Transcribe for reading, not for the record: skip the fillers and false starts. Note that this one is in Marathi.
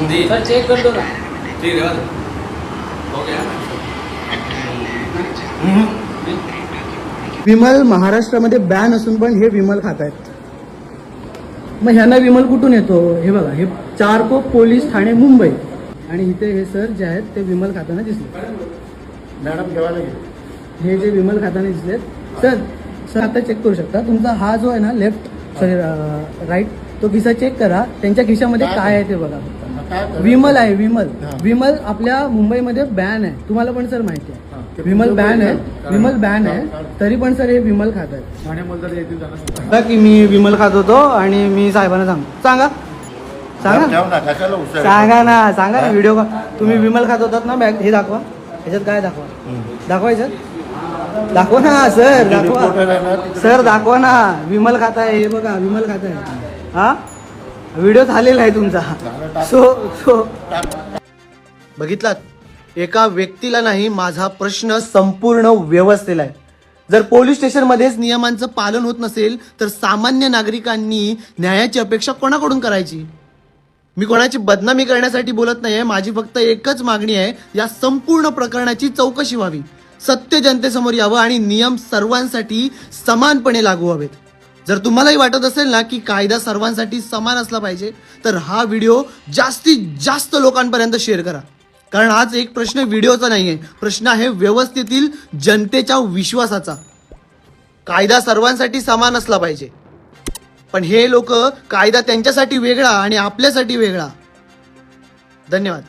सर चेक कर दो ना। ठीक है हो गया। विमल महाराष्ट्रामध्ये बॅन असून पण हे विमल खात आहेत. मग ह्यांना विमल कुठून येतो? हे बघा, हे चारकोप पोलीस ठाणे मुंबई आणि इथे हे सर जे आहेत ते विमल खाताना दिसले. मॅडम जेवायला हे जे विमल खाताना दिसलेत, सर आता चेक करू शकता. तुमचा हा जो आहे ना लेफ्ट सॉरी राईट, तो खिसा चेक करा. त्यांच्या खिशामध्ये काय आहे ते बघा. विमल आहे, विमल. विमल आपल्या मुंबईमध्ये बॅन आहे, तुम्हाला पण सर माहिती आहे. विमल बॅन आहे, विमल बॅन आहे, तरी पण सर हे विमल खात आहेत. ठाण्यामध्ये येतील जाणार की मी विमल खात होतो आणि मी साहेबांना सांगा सांगा ना व्हिडिओ. तुम्ही विमल खात होतात ना, बॅग हे दाखवा. ह्याच्यात काय दाखवायचं? दाखवा ना सर, दाखवा सर, दाखवा ना. विमल खाताय, हे बघा विमल खाताय. हा व्हिडिओ झालेला आहे तुमचा. सो बघितलात, एका व्यक्तीला नाही, माझा प्रश्न संपूर्ण व्यवस्थेला आहे. जर पोलीस स्टेशनमध्येच नियमांचं पालन होत नसेल तर सामान्य नागरिकांनी न्यायाची अपेक्षा कोणाकडून करायची? मी कोणाची बदनामी करण्यासाठी बोलत नाहीये. माझी फक्त एकच मागणी आहे, या संपूर्ण प्रकरणाची चौकशी व्हावी, सत्य जनतेसमोर यावं आणि नियम सर्वांसाठी समानपणे लागू हवेत. जर तुम्हालाही वाटत असेल ना की कायदा सर्वांसाठी समान असला पाहिजे, तर हा व्हिडिओ जास्तीत जास्त लोकांपर्यंत शेअर करा. कारण आज एक प्रश्न व्हिडिओचा नाहीये, प्रश्न आहे व्यवस्थेतील जनतेच्या विश्वासाचा. कायदा सर्वांसाठी समान असला पाहिजे, पण हे लोक कायदा त्यांच्यासाठी वेगळा आणि आपल्यासाठी वेगळा. धन्यवाद.